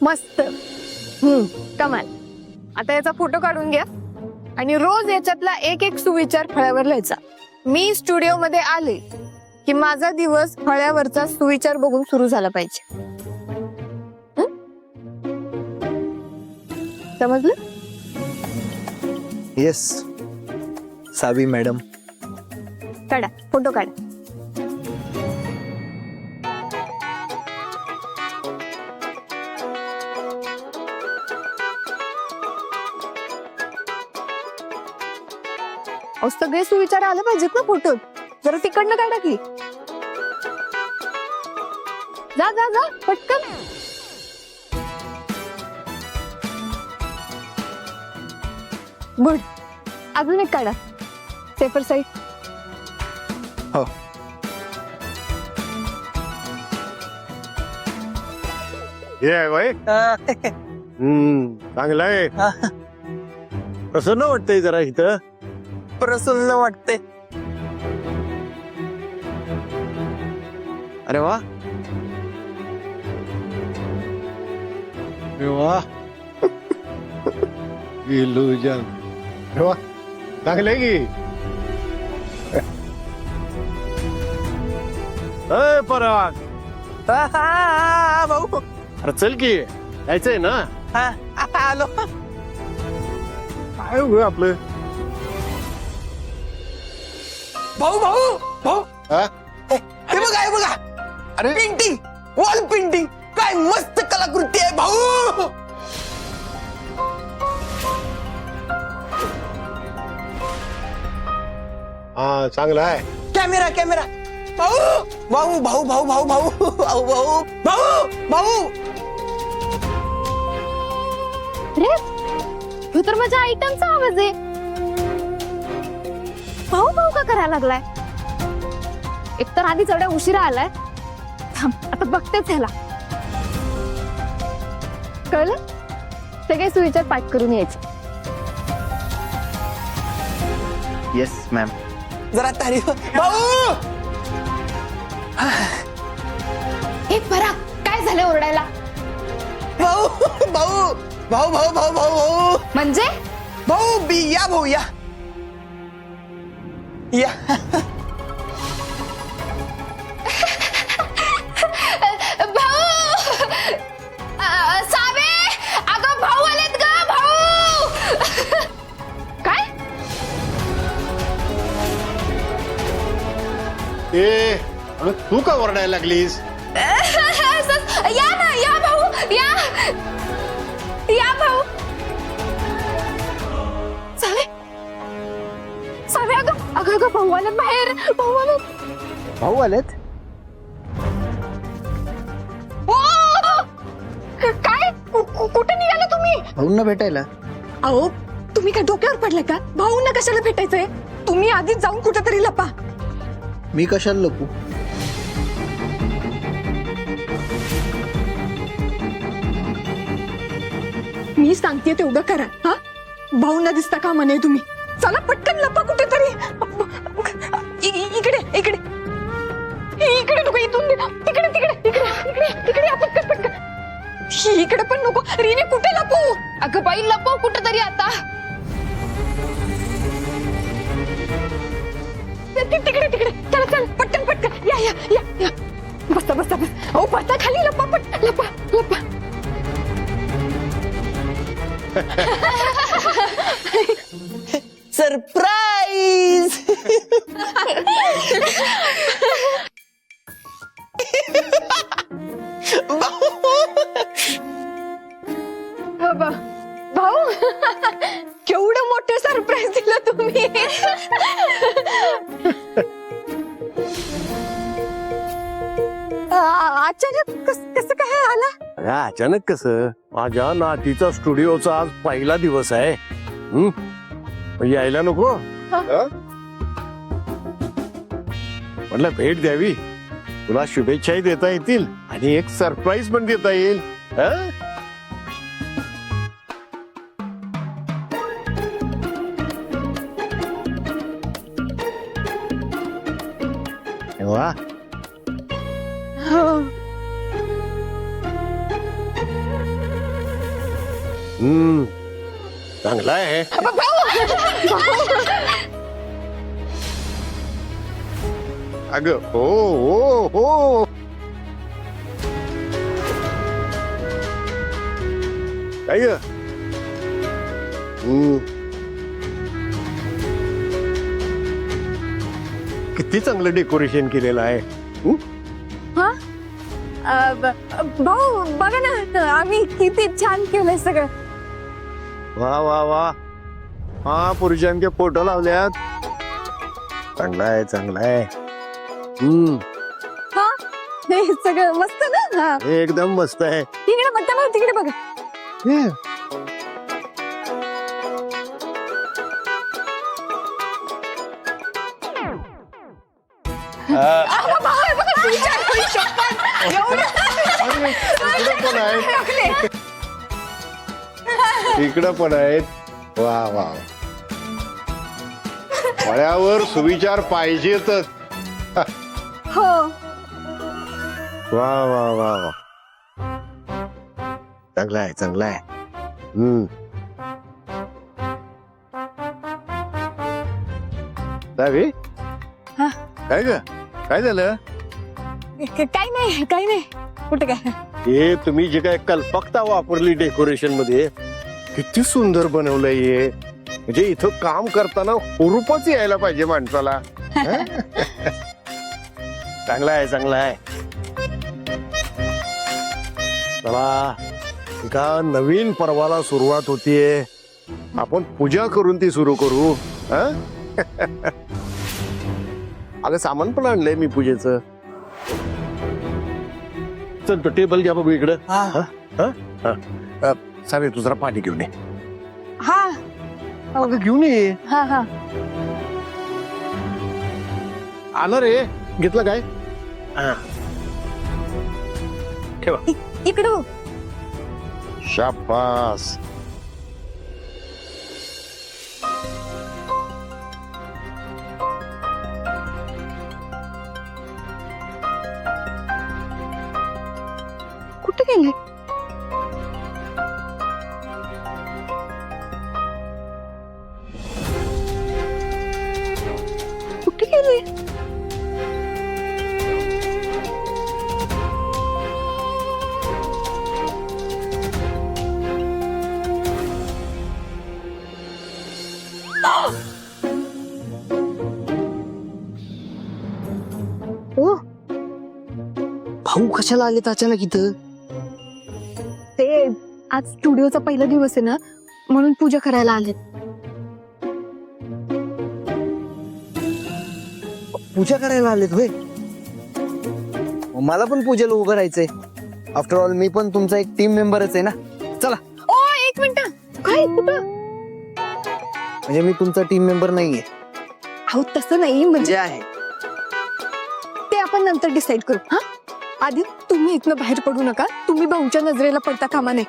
मस्त. कमाल. आता याचा फोटो काढून घ्या आणि रोज याच्यातला एक एक सुविचार फळ्यावर लिहायचा. मी स्टुडिओ मध्ये आले की माझा दिवस फळ्यावरचा सुविचार बघून सुरू झाला पाहिजे. समजलं? येस सावी मॅडम. काढा फोटो काढा. अहो, सगळे सुविचार आले पाहिजेत ना फोटोत. जरा तिकडनं काढा की. जा जा जा पटकन. गुड. अजून एक काढा. Safer side. हो. ये बाई. चांगलं आहे. प्रसन्न वाटतंय जरा इथं. प्रसन्न वाटते. अरे वा. वा इल्युजन. वा चांगलं आहे की. अय पराग, भाऊ अरे चल की जायचंय ना. आलो. काय उग आपलं. भाऊ भाऊ भाऊ हा? हे बघा हे बघा. अरे पेंटिंग, वॉल पेंटिंग. काय मस्त कलाकृती आहे भाऊ. हा चांगला आहे. Camera camera. भाऊ भाऊ भाऊ भाऊ भाऊ भाऊ भाऊ भाऊ भाऊ भाऊ. अरे तू तर माझ्या आयटमचा आवाज आहे. भाऊ भाऊ का करायला लागलाय? एकतर आधी एवढ्या उशिरा आलाय. थांब आता बघतेच ह्याला. कळलं? सगळे सुविचार पाठ करून यायचे. Yes ma'am. जरा तारीफ. भाऊ एक बरा काय झालं ओरडायला? भाऊ भाऊ भाऊ भाऊ भाऊ भाऊ भाऊ म्हणजे भाऊ बी या भाऊ या या. सावे अगं भाऊ आलेत ग. भाऊ काय? ए अरे तू का ओरडायला लागलीस? या ना या भाऊ या या भाऊ. सावे सावे अगं अगं अगं भाऊ आलेत बाहेर. भाऊ आलेत. भाऊ आलेत. काय कुठे निघाला तुम्ही? भाऊंना भेटायला. अहो तुम्ही काय डोक्यावर पडले का? भाऊंना कशाला भेटायचंय? तुम्ही आधीच जाऊन कुठेतरी लपा. मी कशाला लपू? मी सांगते तेवढं करा. हा भाऊंना दिसता का म्हणे तुम्ही. चला पटकन लपा कुठेतरी. इकडे इकडे इकडे नको. इथून तिकडे तिकडे तिकडे तिकडे तिकडे या पटकन पटकन. इकडे पण नको. रीने कुठे लपू? अगं बाई लपव कुठेतरी आता. तिकडे तिकडे. चला चला पटकन पटकन या या या या. बसा बसा बस. अहो बसा खाली. लपा पट लपा लपा. सरप्राईज. भाऊ केवढं मोठं सरप्राईज दिलं तुम्ही. अचानक कसं काय आला? अरे अचानक कसं. माझ्या नातीचा स्टुडिओचा आज पहिला दिवस आहे. यायला नको. म्हटलं भेट द्यावी, तुला शुभेच्छाही देता येतील आणि एक सरप्राईज पण देता येईल. वा चांगला आहे. अगं हो हो हो. काय ग? किती चांगलं डेकोरेशन केलेलं आहे. हा भाऊ बघा ना आम्ही किती छान केलंय सगळं. वा वा वा. हा पुरुषांचे फोटो लावल्यात. चांगला आहे चांगला आहे. हा हे सगळं मस्त ना. हा एकदम मस्त आहे. तिकडे बघता ना तिकडे बघा. इकडं पण आहेत. इकडं पण आहेत. वा वा. फळ्यावर सुविचार पाहिजेतच. हो वा वा वा वा. चांगला आहे चांगला आहे. दावी हा. काय ग काय झालं? काही नाही काही नाही. कुठे काय हे तुम्ही जे काय कल्पकता वापरली डेकोरेशन मध्ये किती सुंदर बनवलंय हे. म्हणजे इथं काम करताना हुरूपच यायला पाहिजे माणसाला. हं? चांगला आहे चांगला आहे. चला एका नवीन पर्वाला सुरुवात होतीये. आपण पूजा करून ती सुरू करू. हं? अगं सामान पण आणलंय मी पूजेचं. चल तो टेबल घ्या बघू इकडं. सावे तू जरा पाणी घेऊन ये. हा अगं घेऊन ये. हा हा आलं रे. घेतलं काय? ठेवा. इकडं शाबास. कुठे गेले? कुठे गेले? ओ भाऊ कशाला आलेत अचानक इथं? ते आज स्टुडिओचा पहिला दिवस आहे ना म्हणून पूजा करायला आलेत. पूजा करायला आलेत होय? मला पण पूजेला उभं राहायचंय. आफ्टर ऑल मी पण तुमचा एक टीम मेंबरच आहे ना. चला. ओ एक मिनिट. काय कुठं? म्हणजे मी तुमचा टीम मेंबर नाहीये. अहो तसं नाही म्हणजे जे आहे ते आपण नंतर डिसाईड करू. हा आधी तुम्ही इथनं बाहेर पडू नका. तुम्ही भाऊच्या नजरेला पडता कामा नये.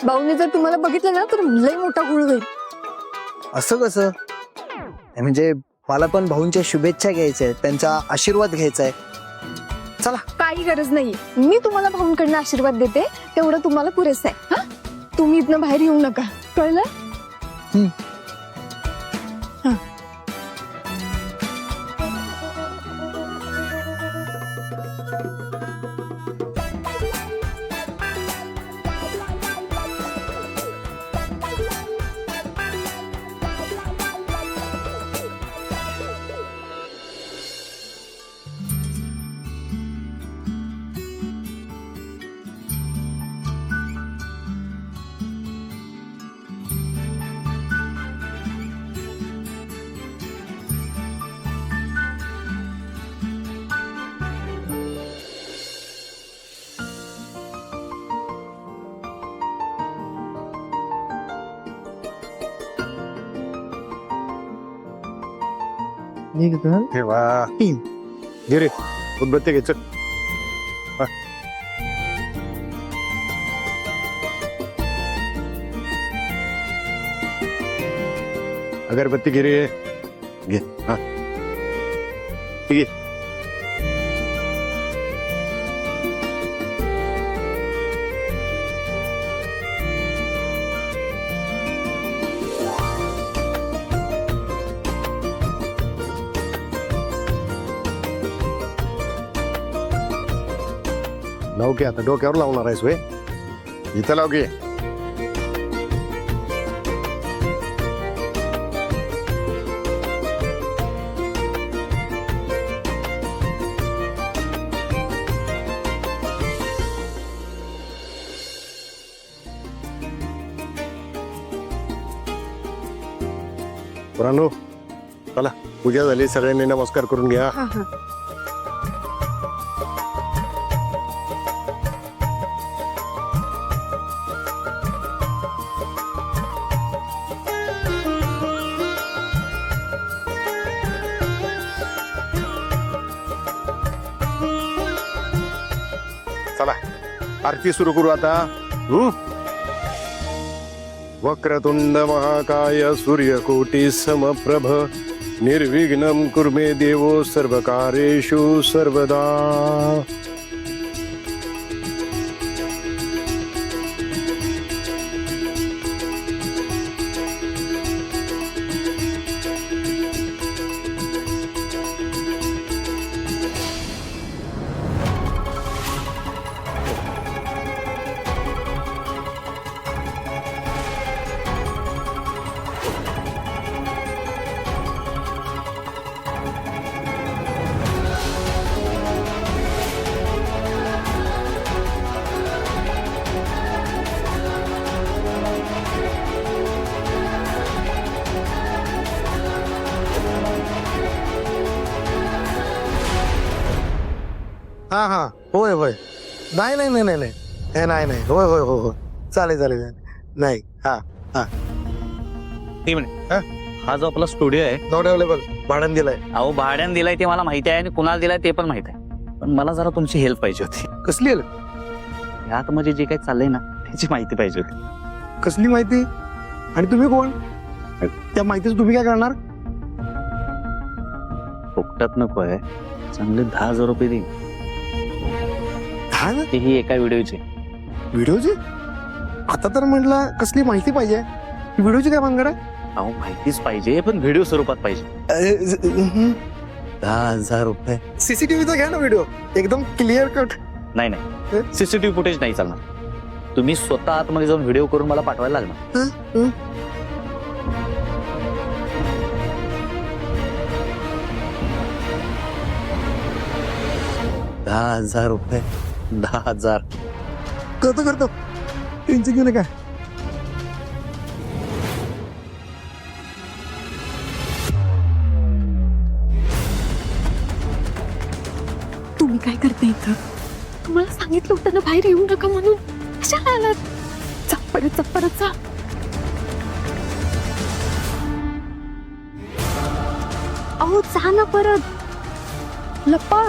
भाऊने जर तुम्हाला बघितलं ना तर लय मोठा गुळ होईल. असं कसं? नाही म्हणजे मला पण भाऊंच्या शुभेच्छा घ्यायच्या आहेत, त्यांचा आशीर्वाद घ्यायचा आहे. चला. काही गरज नाहीये. मी तुम्हाला भाऊंकडनं आशीर्वाद देते तेवढं तुम्हाला पुरेसं आहे. हा तुम्ही इथनं बाहेर येऊ नका. कळलं? हा ठेवा. घे रे उदबत्ती घे. चल. हा. अगरबत्ती घे रे. घे. हा ठीक आहे. लाव की आता डोक्यावर लावणार आहेस वे इथं लाव की पुराणो चला पूजा झाली सगळ्यांनी नमस्कार करून घ्या चला आरती सुरू करू आता वक्रतुंड महाकाय सूर्यकोटि समप्रभ निर्विघ्नं कुरु मे देवो सर्वकार्येषु सर्वदा हा हा होय होय नाही नाही नाही नाही नाही हे नाही नाही होय होय हो हो चालेल चालेल नाही हा हा ती म्हणे हा जो आपला स्टुडिओ आहे नॉट अवेलेबल भाडण दिलंय अहो भाड्याने दिलाय ते मला माहिती आहे आणि कुणाला दिलाय ते पण माहित आहे पण मला जरा तुमची हेल्प पाहिजे होती कसली आहे? ह्यात म्हणजे जे काही चाललंय ना त्याची माहिती पाहिजे होती कसली माहिती आणि तुम्ही कोण त्या माहितीच तुम्ही काय करणार फुकटात नको आहे चांगले 10,000 रुपये देईन हा ना तेही एका व्हिडिओचे व्हिडिओची आता तर म्हटलं कसली माहिती पाहिजे व्हिडिओची काय भानगड आहे अहो माहितीच पाहिजे पण व्हिडिओ स्वरूपात पाहिजे 10,000 रुपये सीसीटीव्हीचा घ्या ना व्हिडिओ एकदम क्लिअर कट नाही नाही सीसीटीव्ही फुटेज नाही चालणार तुम्ही स्वतः आतमध्ये जाऊन व्हिडिओ करून मला पाठवायला लागणार 10,000 रुपये 10,000 करतो टेन्शन घेऊ नका तुम्ही काय करते इथं तुम्हाला सांगितलं होतं ना बाहेर येऊ नका म्हणून कशाला आलात परत जा अहो जा ना परत लप्पा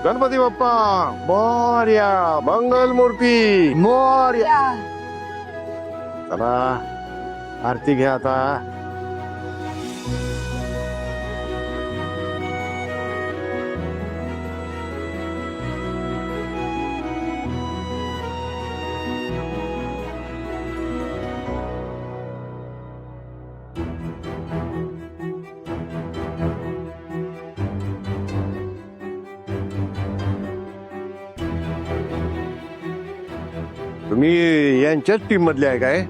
गणपती बाप्पा मोरया मंगल मूर्ती मोरया चला आरती घ्या आता तुम्ही यांच्याच टीम मधले आहे काय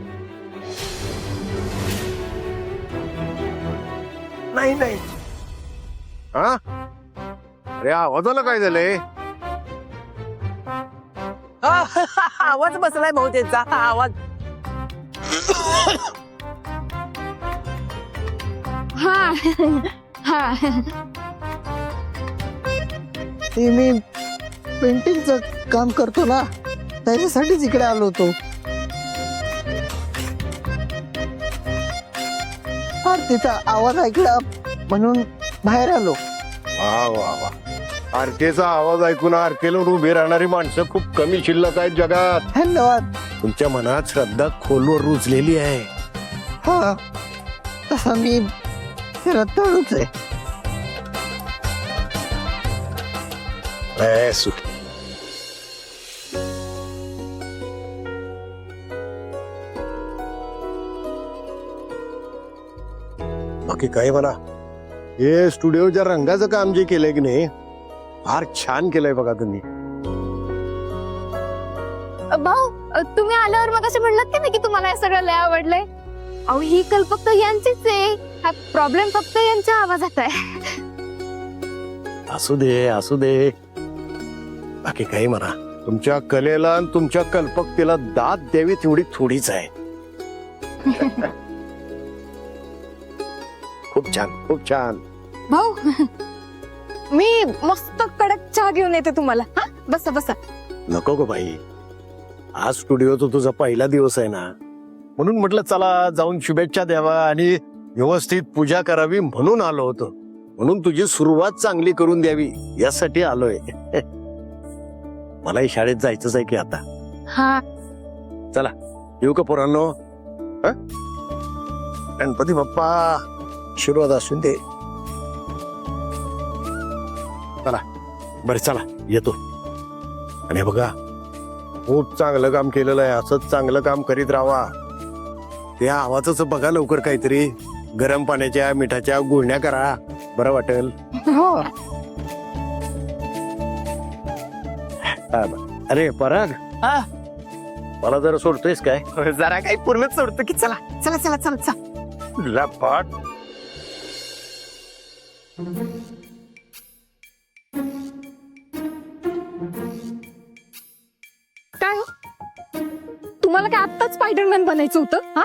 नाही नाही हा अरे आवाजाला काय झालंय आवाज बसलाय भाऊ त्यांचा आवाज. हा हा ते मी पेंटिंगचं काम करतो ना त्याच्यासाठीच इकडे आलो होतो. हा तिचा आवाज ऐकला म्हणून बाहेर आलो. वा वा वा आरकेचा आवाज ऐकून आरकेला उभी राहणारी माणसं खूप कमी शिल्लक आहेत जगात. धन्यवाद. तुमच्या मनात श्रद्धा खोलवर रुजलेली आहे. हा तसा मी रत्ताळूच आहे. बाकी काय म्हणा हे स्टुडिओच्या रंगाचं काम जे केलंय की नाही फार छान केलंय बघा तुम्ही. भाऊ तुम्ही आल्यावर मग असं म्हणलात की नाही की तुम्हाला हे सगळं लय आवडलंय. अहो ही कल्पक तर यांचीच आहे. हा प्रॉब्लेम फक्त यांच्या आवाजात आहे. असू दे असू दे बाकी काही म्हणा तुमच्या कलेला आणि तुमच्या कल्पकतेला दाद द्यावी तेवढी थोडीच आहे. खूप छान खूप छान. भाऊ मी मस्त कडक चहा घेऊन येते तुम्हाला. हा बसा बसा. नको गो बाई आज स्टुडिओचा तुझा पहिला दिवस आहे ना म्हणून म्हटलं चला जाऊन शुभेच्छा द्यावा आणि व्यवस्थित पूजा करावी म्हणून आलो होतो. म्हणून तुझी सुरुवात चांगली करून द्यावी यासाठी आलोय. मलाही शाळेत जायचंच आहे की आता. हा चला येऊ का पोरांनो. हं? गणपती बाप्पा आशीर्वाद असून दे. चला बरं चला येतो. आणि बघा खूप चांगलं काम केलेलं आहे. असंच चांगलं काम करीत राहा. त्या आवाजाचं बघा लवकर काहीतरी गरम पाण्याच्या मिठाच्या गुळण्या करा बरं वाटेल. हो हा, बरं. अरे पराग हा. मला जरा सोडतोयस काय. जरा काही पूर्णच सोडतो की चला चला चला चला चला. लपाट. काय हो? तुम्हाला काय आत्ताच स्पायडरमॅन बनायचं होतं. हा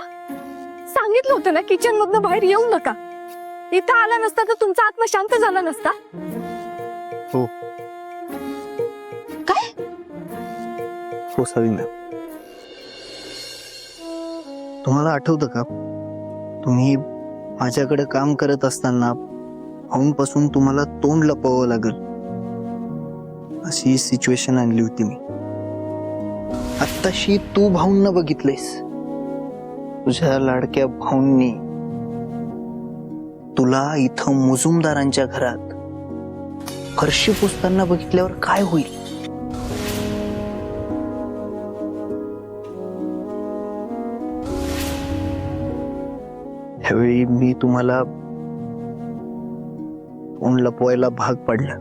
सांगितलं होतं ना किचन मधनं बाहेर येऊ नका. इथं आला नसता तर तुमचा आत्मा शांत झाला नसता. हो. काय हो सवी मॅम तुम्हाला आठवतं का तुम्ही माझ्याकडे काम करत असताना भाऊंपासून तुम्हाला तोंड लपवावं लागल अशी सिच्युएशन आणली होती मी. आत्ताशी तू भाऊंना बघितलंयस. तुझ्या लाडक्या भाऊंनी तुला इथं मुजुमदारांच्या घरात फरशी पुसताना बघितल्यावर काय होईल. ह्यावेळी मी तुम्हाला तोंड लपवायला भाग पडला.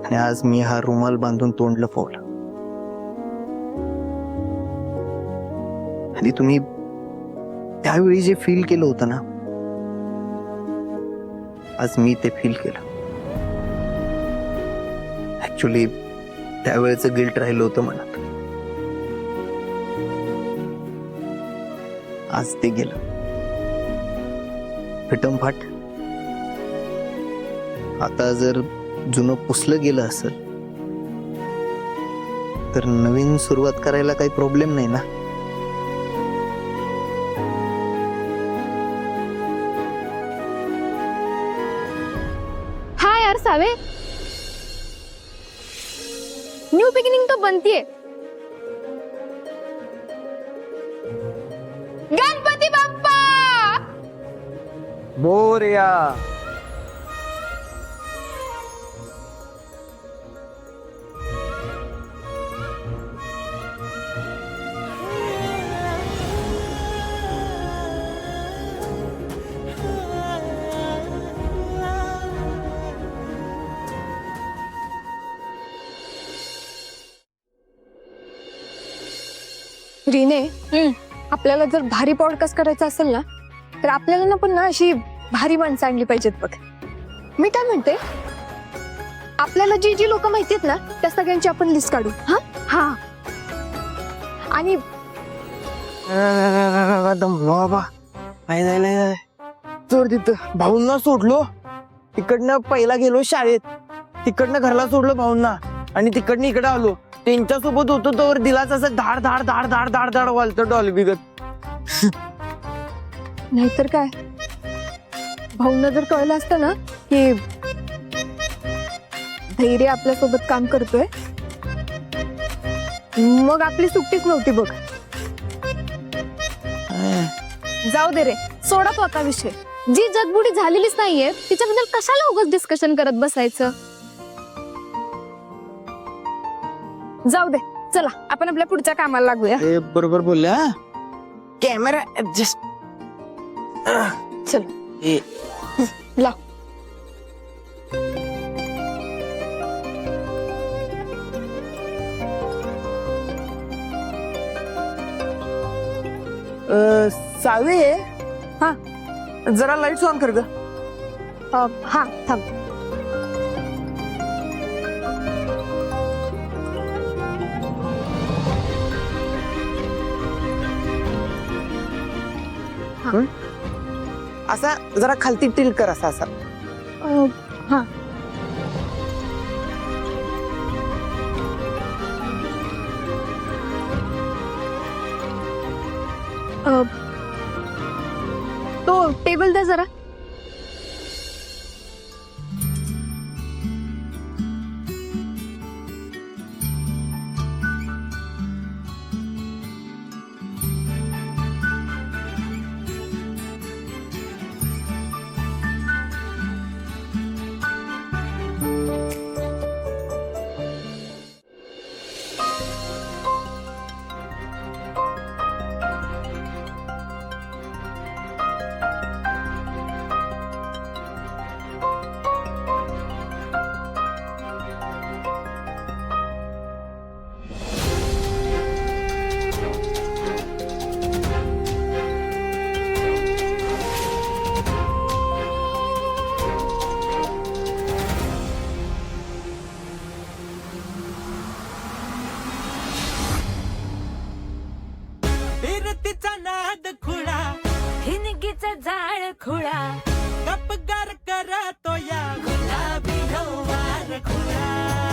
आणि आज मी हा रुमाल बांधून तोंड लपवलं. आणि तुम्ही त्यावेळी जे फील केलं होतं ना आज मी ते फील केलं. ऍक्च्युली त्यावेळेचं गिल्ट राहिलं होतं मनात. आज ते गेलं. फिटमफाट. आता जर जुनं पुसलं गेलं असेल तर नवीन सुरुवात करायला काही प्रॉब्लेम नाही ना. हाँ यार सावे न्यू बिगिनिंग तो बनती है. गणपति बाप्पा मोरया. रीने आपल्याला जर भारी पॉडकास्ट करायचा असेल ना तर आपल्याला ना पण ना अशी भारी माणसं आणली पाहिजेत बघ. मी काय म्हणते, आपल्याला जी जी लोक माहितीत ना त्या सगळ्यांची आपण लिस्ट काढू. हा हा आणि बाबा चोर तिथं भाऊंना सोडलो, तिकडनं पहिला गेलो शाळेत, तिकडनं घरला सोडलो भाऊंना आणि तिकडनं इकडे आलो. त्यांच्यासोबत होतो तर दिलाच असं धाड धाड धाड धाड धाड धाड वालतं डॉल्बीगत. नाहीतर काय, भाऊंना जर कळलं असतं ना की धैर्य आपल्या सोबत काम करतोय, मग आपली सुट्टीच नव्हती बघ. जाऊ दे रे, सोडा तो आता विषय. जी जगबुडी झालेलीच नाहीये तिच्याबद्दल कशाला उगाच डिस्कशन करत बसायचं. जाऊ दे, चला आपण आपल्या पुढच्या कामाला लागूया. हे बरोबर बोलल्या. कॅमेरा ऍडजस्ट चल लाव. सावे. हा. जरा लाईट ऑन कर ग. हा थांब. असा जरा खालती टिल्ट कर असा असा. हा तो टेबल द्या जरा. फिरतीचा नाद खुळा, हिनगीचा जाळ खुळा, गपगार करतो या गुलाबी हवार खुळा.